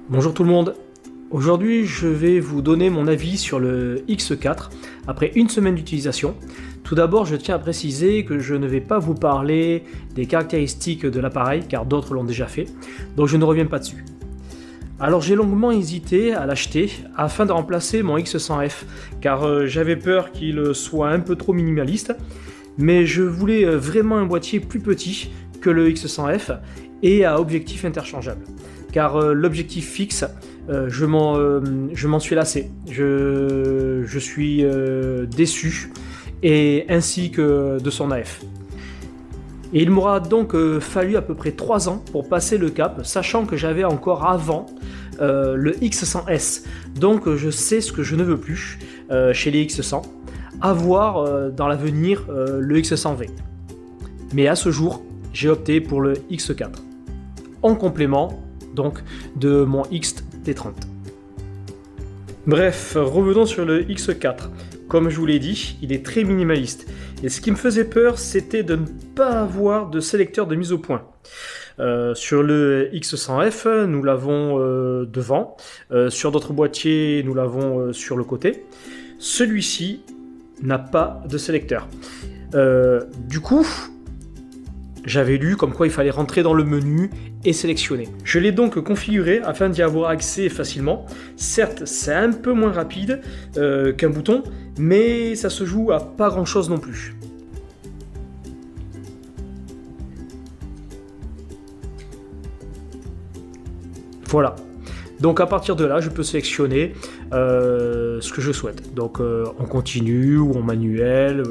Bonjour tout le monde. Aujourd'hui, je vais vous donner mon avis sur le X4 après une semaine d'utilisation. Tout d'abord, je tiens à préciser que je ne vais pas vous parler des caractéristiques de l'appareil car d'autres l'ont déjà fait, donc je ne reviens pas dessus. Alors j'ai longuement hésité à l'acheter afin de remplacer mon X100F car j'avais peur qu'il soit un peu trop minimaliste, mais je voulais vraiment un boîtier plus petit que le X100F et à objectif interchangeable. Car l'objectif fixe, je m'en suis lassé. Je suis déçu, et ainsi que de son AF. Et il m'aura donc fallu à peu près 3 ans pour passer le cap, sachant que j'avais encore avant le X100S. Donc je sais ce que je ne veux plus chez les X100, avoir dans l'avenir le X100V. Mais à ce jour, j'ai opté pour le X4, en complément donc de mon XT30. Bref, revenons sur le X4. Comme je vous l'ai dit, il est très minimaliste. Et ce qui me faisait peur, c'était de ne pas avoir de sélecteur de mise au point. Sur le X100F, nous l'avons devant. Sur d'autres boîtiers, nous l'avons sur le côté. Celui-ci n'a pas de sélecteur. Du coup, j'avais lu comme quoi il fallait rentrer dans le menu et sélectionner. Je l'ai donc configuré afin d'y avoir accès facilement. Certes, c'est un peu moins rapide qu'un bouton, mais ça se joue à pas grand chose non plus. Voilà. Donc à partir de là, je peux sélectionner ce que je souhaite. Donc en continu, ou en manuel,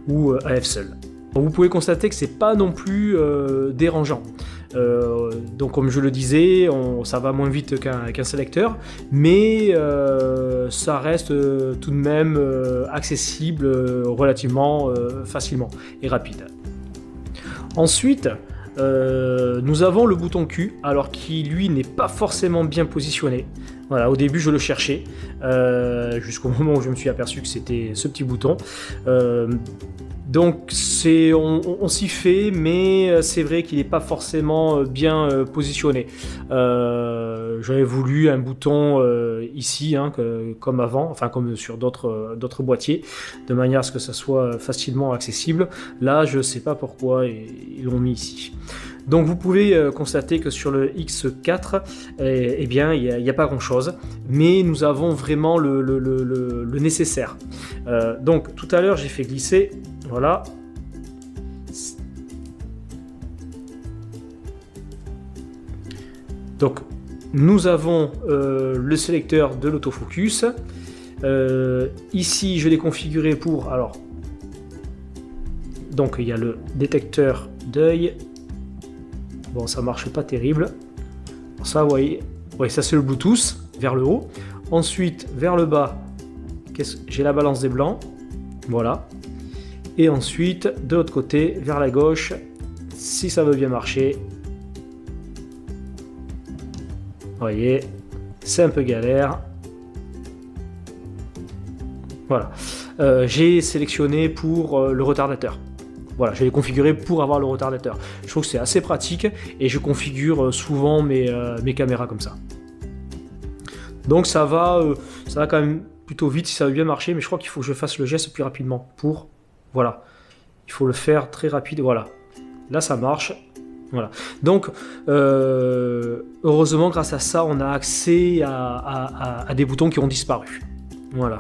ou AF seul. Vous pouvez constater que c'est pas non plus dérangeant. Donc comme je le disais, ça va moins vite qu'un sélecteur, mais ça reste tout de même accessible relativement facilement et rapide. Ensuite, nous avons le bouton Q, alors qui lui n'est pas forcément bien positionné. Voilà, au début je le cherchais, jusqu'au moment où je me suis aperçu que c'était ce petit bouton. Donc on s'y fait, mais c'est vrai qu'il n'est pas forcément bien positionné. J'avais voulu un bouton ici, hein, comme avant, enfin comme sur d'autres boîtiers, de manière à ce que ça soit facilement accessible. Là, je ne sais pas pourquoi ils l'ont mis ici. Donc vous pouvez constater que sur le X4, eh bien, il n'y a pas grand chose, mais nous avons vraiment le nécessaire. Donc tout à l'heure, j'ai fait glisser. Voilà. Donc nous avons le sélecteur de l'autofocus. Ici je l'ai configuré pour, alors, donc il y a le détecteur d'œil. Bon, ça marche pas terrible. Ça, vous voyez, ouais, ça c'est le Bluetooth vers le haut. Ensuite vers le bas, j'ai la balance des blancs. Voilà. Et ensuite, de l'autre côté, vers la gauche, si ça veut bien marcher. Vous voyez, c'est un peu galère. Voilà. J'ai sélectionné pour le retardateur. Voilà, je l'ai configuré pour avoir le retardateur. Je trouve que c'est assez pratique et je configure souvent mes caméras comme ça. Donc ça va quand même plutôt vite si ça veut bien marcher, mais je crois qu'il faut que je fasse le geste plus rapidement pour... Voilà, il faut le faire très rapide, voilà. Là, ça marche. Voilà. Donc, heureusement, grâce à ça, on a accès à des boutons qui ont disparu. Voilà.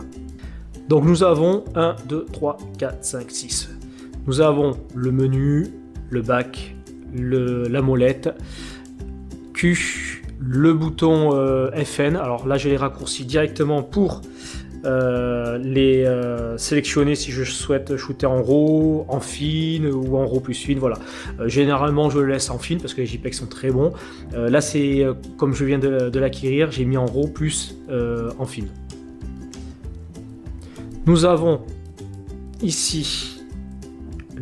Donc, nous avons 1, 2, 3, 4, 5, 6. Nous avons le menu, le back, la molette, Q, le bouton FN. Alors là, j'ai les raccourcis directement pour... les sélectionner si je souhaite shooter en RAW, en fine ou en RAW plus fine. Voilà. Généralement je le laisse en fine parce que les JPEG sont très bons. Là c'est comme je viens de l'acquérir, j'ai mis en RAW plus en fine. Nous avons ici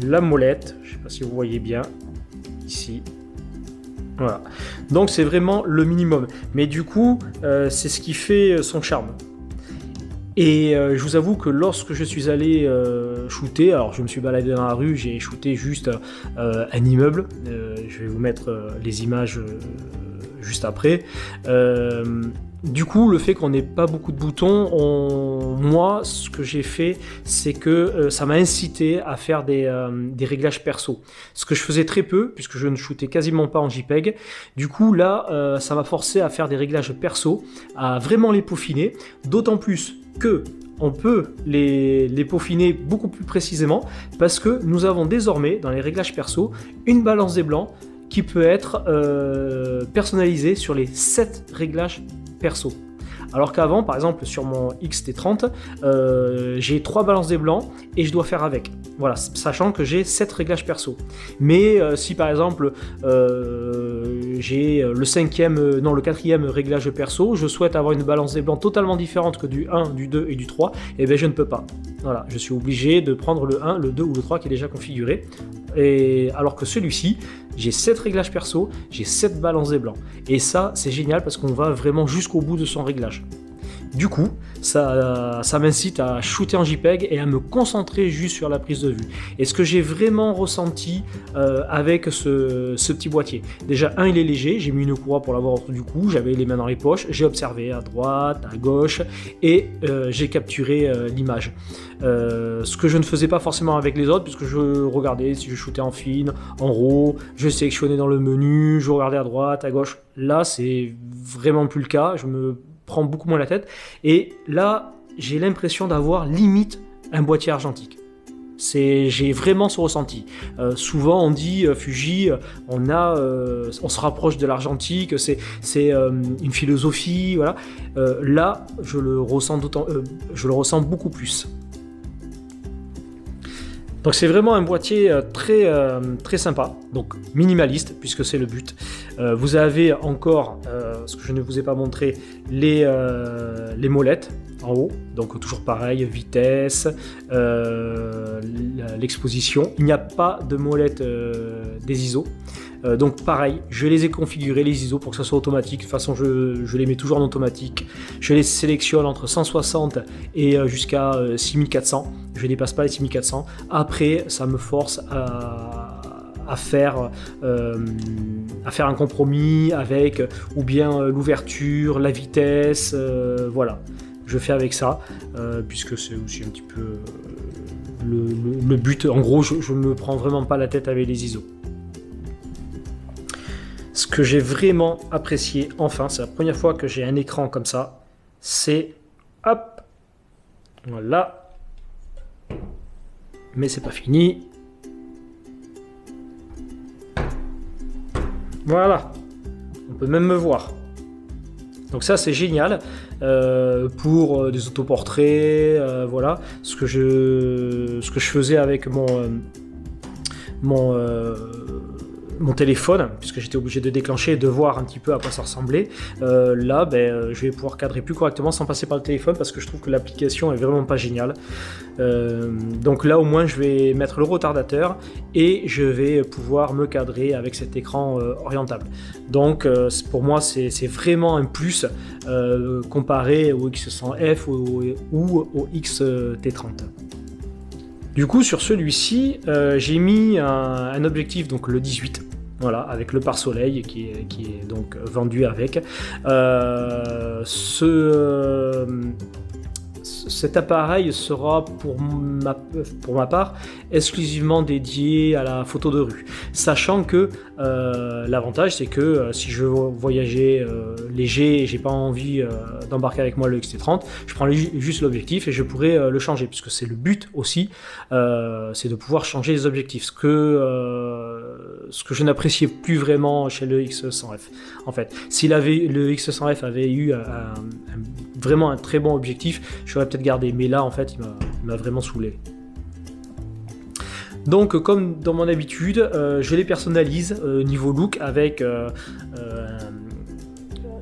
la molette, je ne sais pas si vous voyez bien ici. Voilà. Donc c'est vraiment le minimum, mais du coup c'est ce qui fait son charme. Et je vous avoue que lorsque je suis allé shooter, alors je me suis baladé dans la rue, j'ai shooté juste un immeuble, je vais vous mettre les images juste après. Du coup, le fait qu'on n'ait pas beaucoup de boutons, moi, ce que j'ai fait, c'est que ça m'a incité à faire des réglages perso. Ce que je faisais très peu, puisque je ne shootais quasiment pas en JPEG. Du coup, là, ça m'a forcé à faire des réglages perso, à vraiment les peaufiner, d'autant plus que on peut les peaufiner beaucoup plus précisément, parce que nous avons désormais, dans les réglages perso, une balance des blancs qui peut être personnalisée sur les 7 réglages perso. Alors qu'avant, par exemple, sur mon XT30, j'ai 3 balances des blancs et je dois faire avec. Voilà, sachant que j'ai 7 réglages perso. Mais si par exemple j'ai le 4e réglage perso, je souhaite avoir une balance des blancs totalement différente que du 1, du 2 et du 3, et bien je ne peux pas. Voilà, je suis obligé de prendre le 1, le 2 ou le 3 qui est déjà configuré. Et alors que celui-ci, j'ai 7 réglages perso, j'ai 7 balances des blancs. Et ça, c'est génial parce qu'on va vraiment jusqu'au bout de son réglage. Du coup, ça m'incite à shooter en JPEG et à me concentrer juste sur la prise de vue. Et ce que j'ai vraiment ressenti avec ce petit boîtier. Déjà, il est léger, j'ai mis une courroie pour l'avoir autour du cou, j'avais les mains dans les poches, j'ai observé à droite, à gauche, et j'ai capturé l'image. Ce que je ne faisais pas forcément avec les autres, puisque je regardais si je shootais en fine, en RAW, je sélectionnais dans le menu, je regardais à droite, à gauche. Là, c'est vraiment plus le cas, je me prends beaucoup moins la tête, et là, j'ai l'impression d'avoir limite un boîtier argentique. J'ai vraiment ce ressenti. Souvent on dit Fuji, on se rapproche de l'argentique, c'est une philosophie, voilà. Là, je le ressens beaucoup plus. Donc c'est vraiment un boîtier très sympa, donc minimaliste puisque c'est le but. Vous avez encore, ce que je ne vous ai pas montré, les molettes en haut, donc toujours pareil, vitesse, l'exposition. Il n'y a pas de molette des ISO. Donc pareil, je les ai configurés les ISO pour que ça soit automatique. De toute façon, je les mets toujours en automatique. Je les sélectionne entre 160 et jusqu'à 6400. Je ne dépasse pas les 6400. Après, ça me force à faire un compromis avec ou bien l'ouverture, la vitesse, voilà. Je fais avec ça, puisque c'est aussi un petit peu le but. En gros, je ne me prends vraiment pas la tête avec les ISO. Ce que j'ai vraiment apprécié, enfin, c'est la première fois que j'ai un écran comme ça, c'est, hop, voilà, mais c'est pas fini, voilà, on peut même me voir. Donc ça c'est génial pour des autoportraits, voilà, ce que je faisais avec mon téléphone, puisque j'étais obligé de déclencher et de voir un petit peu à quoi ça ressemblait. Là, je vais pouvoir cadrer plus correctement sans passer par le téléphone parce que je trouve que l'application est vraiment pas géniale. Donc là, au moins, je vais mettre le retardateur et je vais pouvoir me cadrer avec cet écran orientable. Donc, pour moi, c'est vraiment un plus comparé au X100F ou au XT30. Du coup, sur celui-ci, j'ai mis un objectif, donc le 18, voilà, avec le pare-soleil qui est donc vendu avec. Cet appareil sera pour ma part exclusivement dédié à la photo de rue, sachant que l'avantage c'est que si je voyageais léger et j'ai pas envie d'embarquer avec moi le XT30, je prends juste l'objectif et je pourrais le changer, puisque c'est le but aussi, c'est de pouvoir changer les objectifs, ce que je n'appréciais plus vraiment chez le X100F. En fait, si le X100F avait eu vraiment un très bon objectif, j'aurais peut-être gardé, mais là en fait il m'a vraiment saoulé. Donc comme dans mon habitude, je les personnalise niveau look avec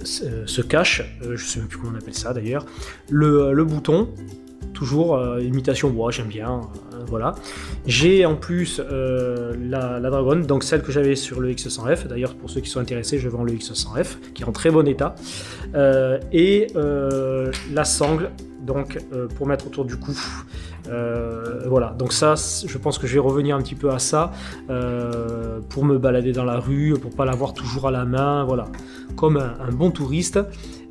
ce cache, je sais même plus comment on appelle ça d'ailleurs, le bouton, toujours imitation bois, j'aime bien, voilà. J'ai en plus la Dragon, donc celle que j'avais sur le X100F, d'ailleurs pour ceux qui sont intéressés, je vends le X100F, qui est en très bon état, et la sangle donc pour mettre autour du cou. Voilà, donc ça, je pense que je vais revenir un petit peu à ça pour me balader dans la rue, pour pas l'avoir toujours à la main, voilà, comme un bon touriste,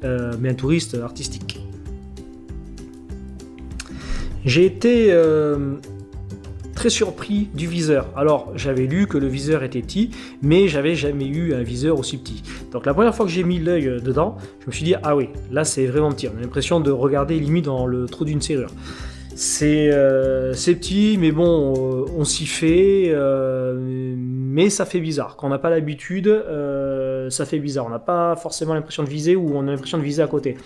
mais un touriste artistique. J'ai été très surpris du viseur. Alors, j'avais lu que le viseur était petit, mais j'avais jamais eu un viseur aussi petit. Donc la première fois que j'ai mis l'œil dedans, je me suis dit, ah oui, là c'est vraiment petit. On a l'impression de regarder limite dans le trou d'une serrure. C'est petit, mais bon, on s'y fait, mais ça fait bizarre. Quand on n'a pas l'habitude, ça fait bizarre. On n'a pas forcément l'impression de viser ou on a l'impression de viser à côté.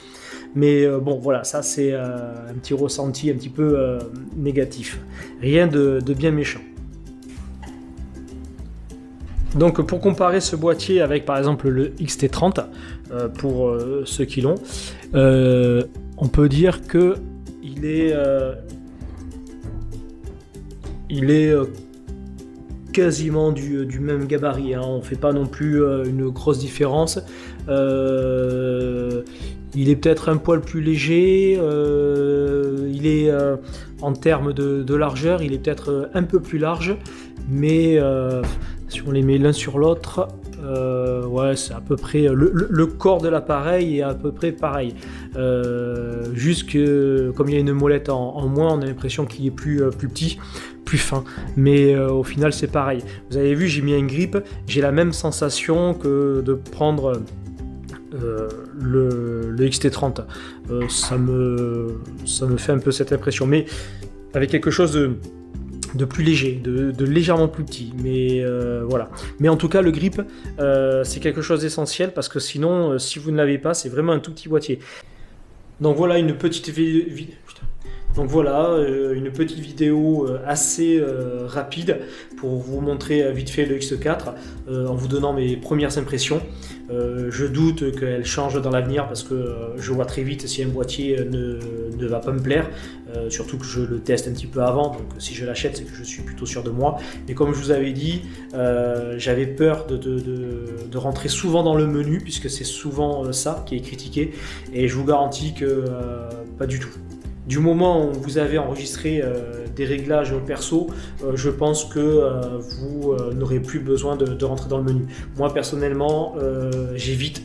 Mais bon, voilà, ça c'est un petit ressenti un petit peu négatif. Rien de bien méchant. Donc pour comparer ce boîtier avec par exemple le XT30, pour ceux qui l'ont, on peut dire que il est quasiment du même gabarit, hein. On ne fait pas non plus une grosse différence. Il est peut-être un poil plus léger, il est en termes de largeur, il est peut-être un peu plus large, mais si on les met l'un sur l'autre, ouais, c'est à peu près le corps de l'appareil est à peu près pareil. Juste que comme il y a une molette en moins, on a l'impression qu'il est plus petit, plus fin, mais au final c'est pareil. Vous avez vu, j'ai mis un grip, j'ai la même sensation que de prendre le XT30. Ça me fait un peu cette impression, mais avec quelque chose de plus léger, de légèrement plus petit, mais voilà. Mais en tout cas, le grip, c'est quelque chose d'essentiel parce que sinon, si vous ne l'avez pas, c'est vraiment un tout petit boîtier. Donc voilà une petite vidéo assez rapide pour vous montrer vite fait le X4 en vous donnant mes premières impressions. Je doute qu'elle change dans l'avenir parce que je vois très vite si un boîtier ne va pas me plaire, surtout que je le teste un petit peu avant, donc si je l'achète c'est que je suis plutôt sûr de moi. Mais comme je vous avais dit, j'avais peur de rentrer souvent dans le menu puisque c'est souvent ça qui est critiqué et je vous garantis que pas du tout. Du moment où vous avez enregistré des réglages perso, je pense que vous n'aurez plus besoin de rentrer dans le menu. Moi personnellement, j'évite,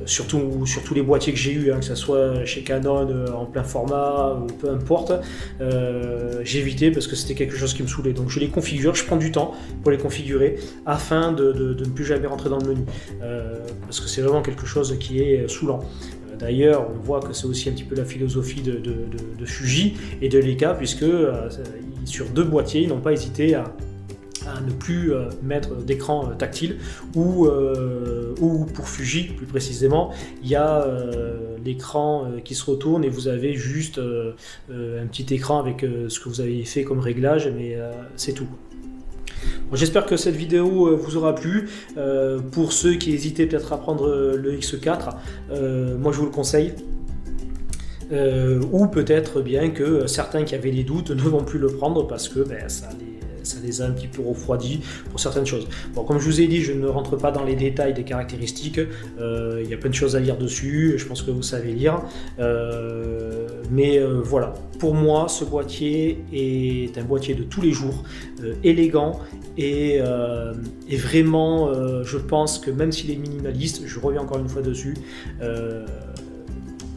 surtout sur tous les boîtiers que j'ai eu, hein, que ce soit chez Canon en plein format, peu importe, j'ai évité parce que c'était quelque chose qui me saoulait. Donc je les configure, je prends du temps pour les configurer afin de ne plus jamais rentrer dans le menu, parce que c'est vraiment quelque chose qui est saoulant. D'ailleurs, on voit que c'est aussi un petit peu la philosophie de Fuji et de Leica, puisque sur deux boîtiers, ils n'ont pas hésité à ne plus mettre d'écran tactile, ou pour Fuji plus précisément, il y a l'écran qui se retourne et vous avez juste un petit écran avec ce que vous avez fait comme réglage, mais c'est tout. Bon, j'espère que cette vidéo vous aura plu. Pour ceux qui hésitaient peut-être à prendre le X4, moi je vous le conseille. Ou peut-être bien que certains qui avaient des doutes ne vont plus le prendre parce que ça les a un petit peu refroidis pour certaines choses. Bon, comme je vous ai dit, je ne rentre pas dans les détails des caractéristiques. Il y a plein de choses à lire dessus, je pense que vous savez lire. Mais voilà, pour moi, ce boîtier est un boîtier de tous les jours, élégant et vraiment, je pense que même s'il est minimaliste, je reviens encore une fois dessus,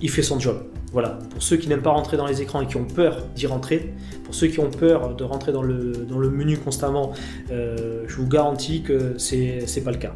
il fait son job. Voilà, pour ceux qui n'aiment pas rentrer dans les écrans et qui ont peur d'y rentrer, pour ceux qui ont peur de rentrer dans le menu constamment, je vous garantis que c'est pas le cas.